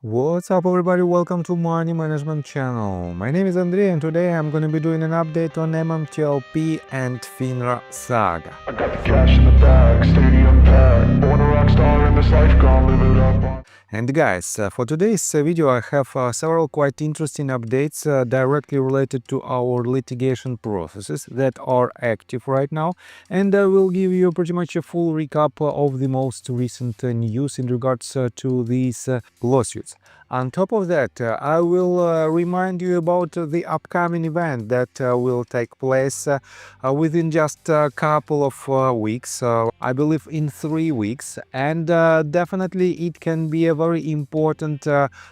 What's up everybody, welcome to Money Management channel. My name is Andrei and today I'm gonna be doing an update on MMTLP and FINRA saga. I got the cash in the bag, stadium packed. Born a rock star in this life, gonna live it up. And guys, for today's video I have several quite interesting updates directly related to our litigation processes that are active right now, and I will give you pretty much a full recap of the most recent news in regards to these lawsuits. On top of that, I will remind you about the upcoming event that will take place within just a couple of weeks, I believe in 3 weeks, and definitely it can be a very important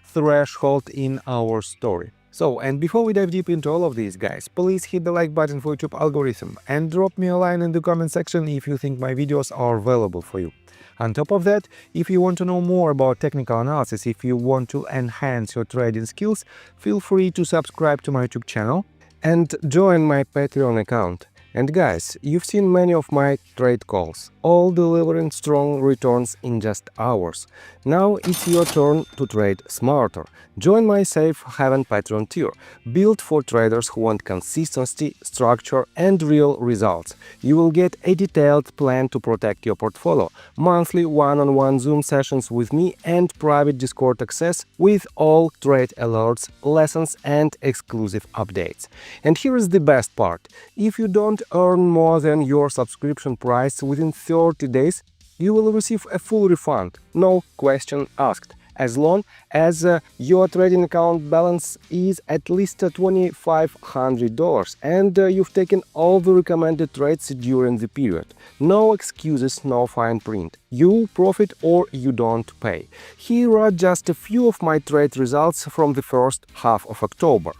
threshold in our story. So, and before we dive deep into all of these, guys, please hit the like button for YouTube algorithm and drop me a line in the comment section if you think my videos are valuable for you. On top of that, if you want to know more about technical analysis, if you want to enhance your trading skills, feel free to subscribe to my YouTube channel and join my Patreon account. And guys, you've seen many of my trade calls, all delivering strong returns in just hours. Now it's your turn to trade smarter. Join my Safe Haven Patreon tier, built for traders who want consistency, structure and real results. You will get a detailed plan to protect your portfolio, monthly one-on-one Zoom sessions with me and private Discord access with all trade alerts, lessons and exclusive updates. And here is the best part. If you don't earn more than your subscription price within 30 days, you will receive a full refund, no question asked, as long as your trading account balance is at least $2,500 and you've taken all the recommended trades during the period. No excuses, no fine print. You profit or you don't pay. Here are just a few of my trade results from the first half of October.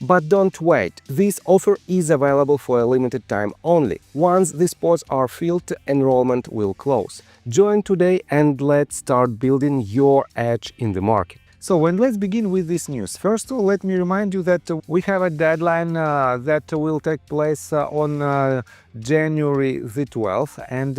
But don't wait, this offer is available for a limited time only. Once the spots are filled, enrollment will close. Join today and let's start building your edge in the market. So, and let's begin with this news. First of all, let me remind you that we have a deadline that will take place on January the 12th, and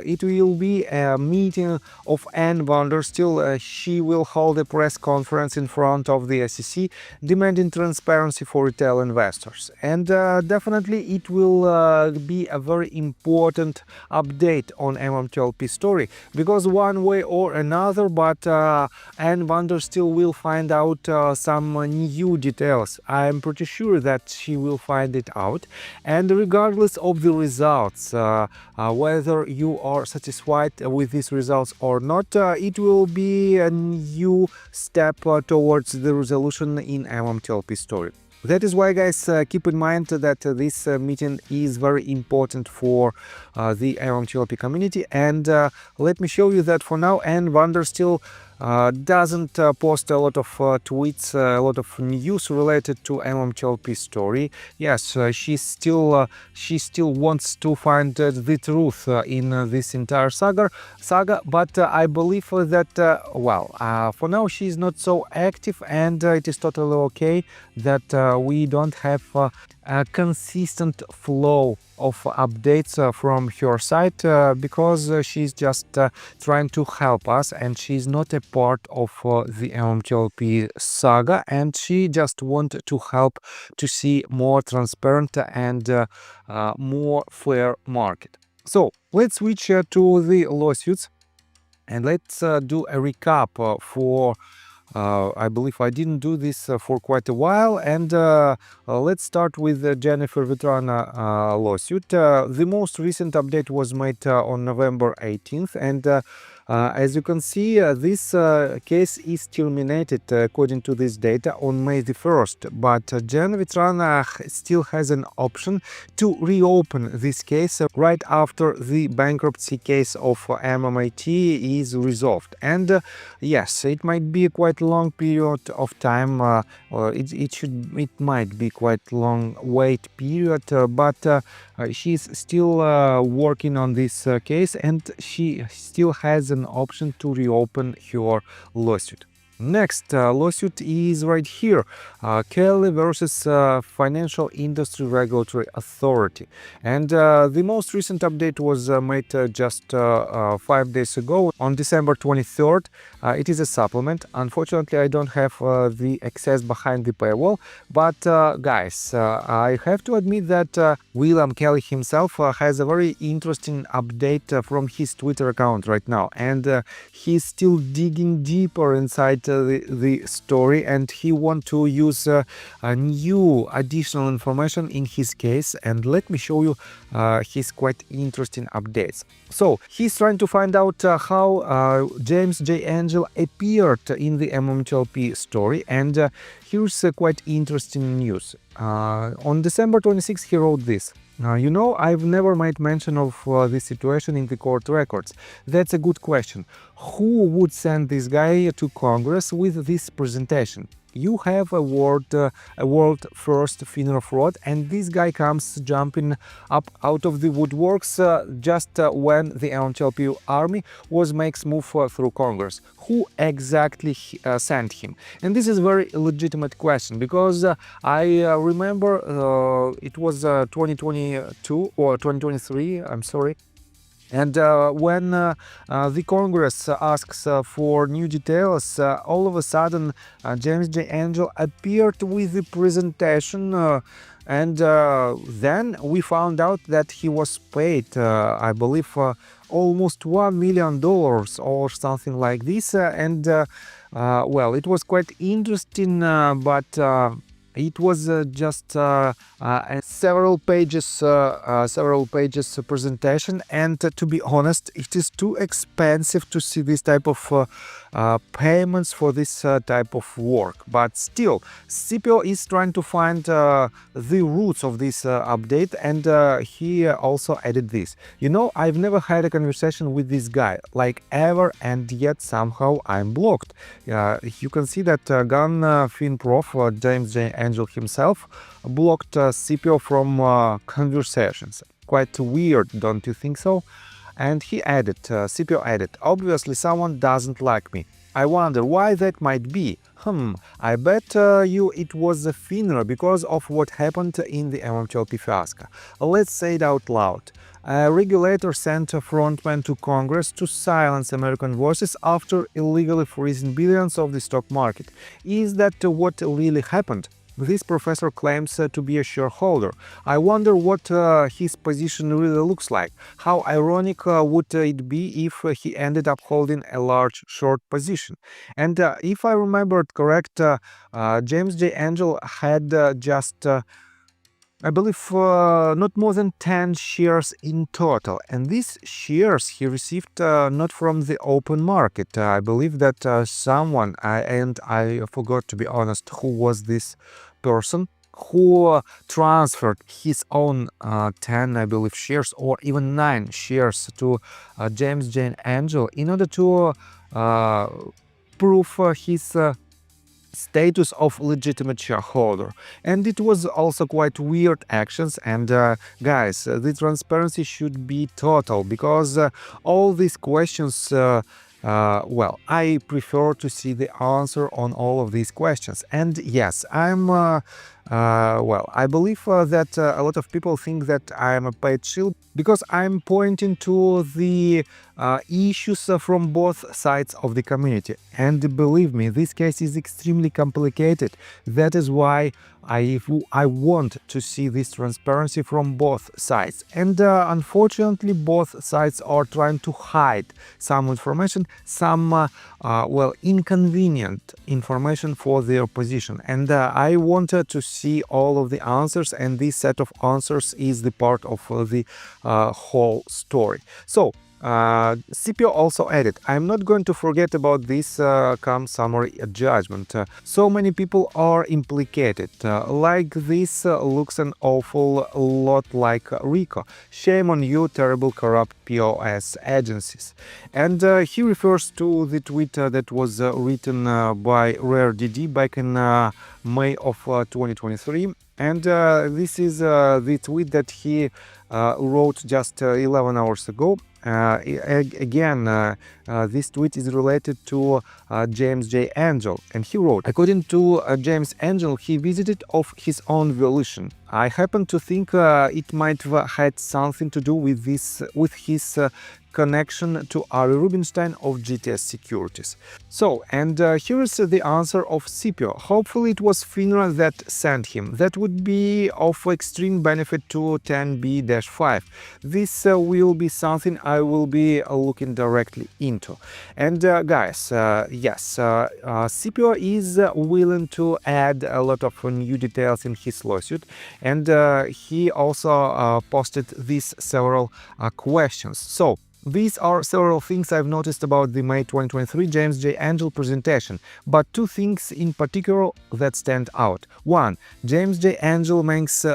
it will be a meeting of Ann Vanderstiel. She will hold a press conference in front of the SEC demanding transparency for retail investors. And definitely it will be a very important update on MMTLP story, because one way or another, but Ann Vanderstiel will find out some new details. I'm pretty sure that she will find it out, and regardless of the results, whether you are satisfied with these results or not, it will be a new step towards the resolution in MMTLP story. That is why, guys, keep in mind that this meeting is very important for the MMTLP community, and let me show you that for now Ann Vanderstiel doesn't post a lot of tweets, a lot of news related to MMTLP story. Yes, she still wants to find the truth in this entire saga, but I believe that well, for now she's not so active, and it is totally okay that we don't have a consistent flow of updates from her side, because she's just trying to help us, and she's not a part of the MMTLP saga, and she just wants to help to see more transparent and more fair market. So let's switch to the lawsuits, and let's do a recap for I believe I didn't do this for quite a while, and let's start with the Jennifer Vetrana lawsuit. The most recent update was made on November 18th, and As you can see, this case is terminated according to this data on May the 1st, but Jan Vitrana still has an option to reopen this case right after the bankruptcy case of MMAT is resolved. And yes, it might be a quite long period of time, it might be quite long wait period, but she's still working on this case, and she still has an option to reopen her lawsuit. Next lawsuit is right here, Kelly versus Financial Industry Regulatory Authority. And the most recent update was made just 5 days ago on December 23rd. It is a supplement. Unfortunately, I don't have the access behind the paywall, but guys, I have to admit that William Kelly himself has a very interesting update from his Twitter account right now, and he's still digging deeper inside the story, and he wants to use a new additional information in his case. And let me show you his quite interesting updates. So he's trying to find out how James J. Angel appeared in the MMTLP story, and here's quite interesting news. On December 26th, he wrote this. You know, I've never made mention of this situation in the court records. That's a good question. Who would send this guy to Congress with this presentation? You have a world first FINRA fraud, and this guy comes jumping up out of the woodworks just when the MMTLP army makes move through Congress. Who exactly sent him? And this is a very legitimate question, because I remember it was 2022 or 2023, I'm sorry. And when the Congress asks for new details, all of a sudden James J. Angel appeared with the presentation, and then we found out that he was paid, I believe, almost $1 million or something like this. And well, it was quite interesting, but it was just a several pages presentation, and to be honest, it is too expensive to see this type of payments for this type of work. But still, CPO is trying to find the roots of this update, and he also added this. You know, I've never had a conversation with this guy, like ever, and yet somehow I'm blocked. You can see that Gun FinProf, James J. Angel himself, blocked CPO from conversations. Quite weird, don't you think so? And he added, CPO added, obviously someone doesn't like me. I wonder why that might be. I bet you it was the FINRA because of what happened in the MMTLP fiasco. Let's say it out loud. A regulator sent a frontman to Congress to silence American voices after illegally freezing billions of the stock market. Is that what really happened? This professor claims to be a shareholder. I wonder what his position really looks like. How ironic would it be if he ended up holding a large short position? And if I remembered correct, James J. Angel had just I believe not more than 10 shares in total, and these shares he received not from the open market. I believe that someone, and I forgot, to be honest, who was this person, who transferred his own 10, I believe, shares or even 9 shares to James J. Angel in order to prove his status of legitimate shareholder. And it was also quite weird actions, and guys, the transparency should be total, because all these questions, well, I prefer to see the answer on all of these questions. And yes, I'm well, I believe that a lot of people think that I am a paid shield because I'm pointing to the issues from both sides of the community. And believe me, this case is extremely complicated. That is why I want to see this transparency from both sides. And unfortunately, both sides are trying to hide some information, some, well, inconvenient information for their position. And I wanted to see all of the answers, and this set of answers is the part of the whole story. So CPO also added, "I'm not going to forget about this come summary judgment. So many people are implicated. Like this looks an awful lot like RICO. Shame on you, terrible corrupt POS agencies." And he refers to the tweet that was written by RareDD back in May of 2023. And this is the tweet that he wrote just 11 hours ago. This tweet is related to James J. Angel, and he wrote, "According to James Angel, he visited of his own volition. I happen to think it might have had something to do with this, with his connection to Ari Rubinstein of GTS Securities." So, and here is the answer of CPO. "Hopefully it was FINRA that sent him. That would be of extreme benefit to 10B-5. This will be something I will be looking directly into." And guys, yes, CPO is willing to add a lot of new details in his lawsuit, and he also posted these several questions. So, these are several things I've noticed about the May 2023 James J. Angel presentation, but two things in particular that stand out. One, James J. Angel makes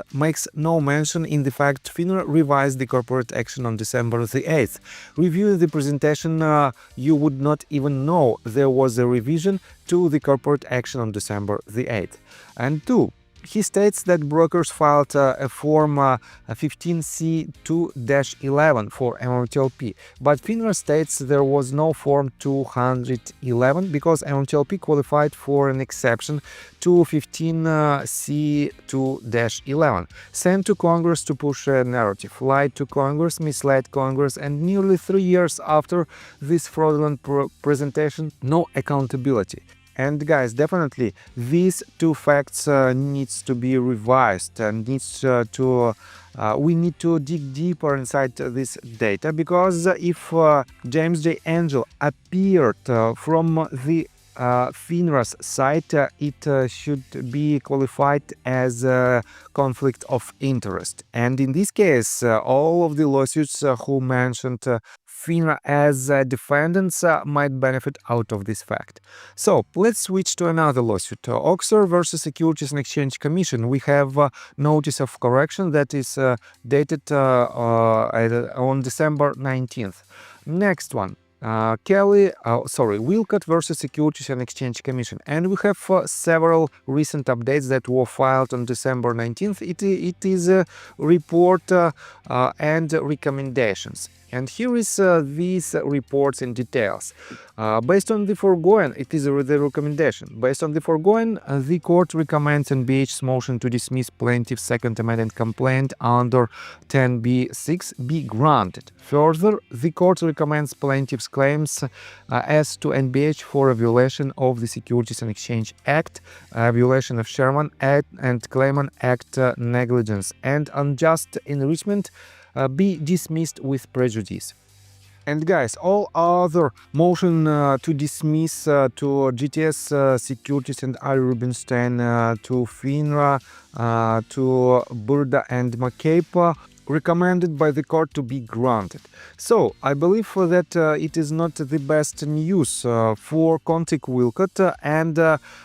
no mention in the fact FINRA revised the corporate action on December the 8th. Reviewing the presentation, you would not even know there was a revision to the corporate action on December the 8th. And two, he states that brokers filed a Form 15C2-11 for MMTLP, but FINRA states there was no Form 211 because MMTLP qualified for an exception to 15C2-11, sent to Congress to push a narrative, lied to Congress, misled Congress, and nearly 3 years after this fraudulent presentation, no accountability. And guys, definitely these two facts needs to be revised and we need to dig deeper inside this data, because if James J. Angel appeared from the FINRA's side, it should be qualified as a conflict of interest. And in this case, all of the lawsuits who mentioned FINRA as defendants might benefit out of this fact. So let's switch to another lawsuit. Oxer versus Securities and Exchange Commission. We have notice of correction that is dated on December 19th. Next one. Wilcott versus Securities and Exchange Commission, and we have several recent updates that were filed on December 19th. It is a report and recommendations. And here is these reports in details. Based on the foregoing, it is the recommendation. Based on the foregoing, the court recommends NBH's motion to dismiss plaintiff's second amended complaint under 10b-6 be granted. Further, the court recommends plaintiff's claims as to NBH for a violation of the Securities and Exchange Act, a violation of Sherman Act and Claimant Act negligence, and unjust enrichment be dismissed with prejudice. And guys, all other motion to dismiss to GTS Securities and Ari Rubinstein, to FINRA, to Burda and McCabe recommended by the court to be granted. So I believe that it is not the best news for Contic Wilcott, and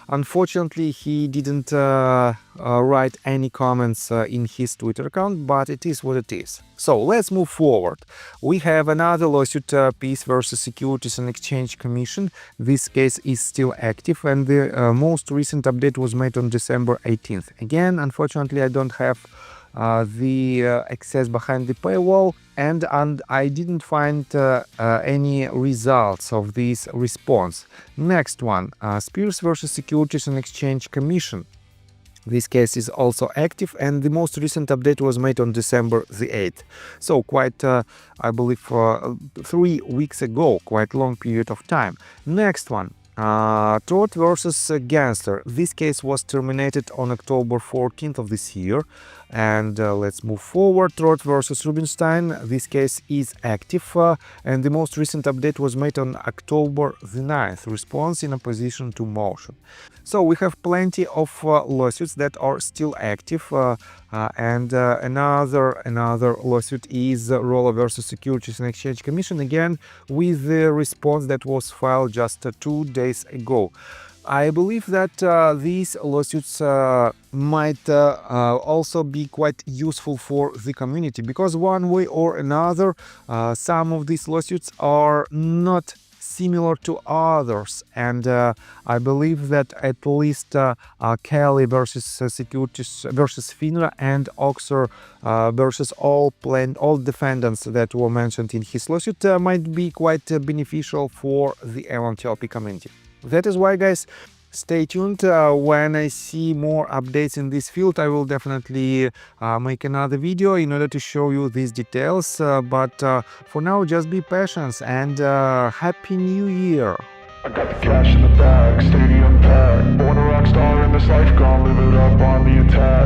unfortunately he didn't write any comments in his Twitter account, but it is what it is. So let's move forward. We have another lawsuit, Peace versus Securities and Exchange Commission. This case is still active, and the most recent update was made on December 18th. Again, unfortunately I don't have the access behind the paywall, and I didn't find any results of this response. Next one, Spears versus Securities and Exchange Commission. This case is also active, and the most recent update was made on December the 8th. So quite, I believe, 3 weeks ago, quite long period of time. Next one, Trot versus Gangster. This case was terminated on October 14th of this year. And let's move forward. Trot versus Rubinstein. This case is active, and the most recent update was made on October the 9th. Response in opposition to motion. So we have plenty of lawsuits that are still active, and another lawsuit is Rolla versus Securities and Exchange Commission, again with the response that was filed just 2 days ago. I believe that these lawsuits might also be quite useful for the community, because one way or another some of these lawsuits are not similar to others, and I believe that at least Kelly versus Securities versus FINRA and Oxer versus all defendants that were mentioned in his lawsuit might be quite beneficial for the MMTLP community. That is why, guys, stay tuned. When I see more updates in this field, I will definitely make another video in order to show you these details. But for now, just be patient, and Happy New Year! I got the cash in the bag, stadium packed. Born a rock star in this life, gonna live it up on the attack.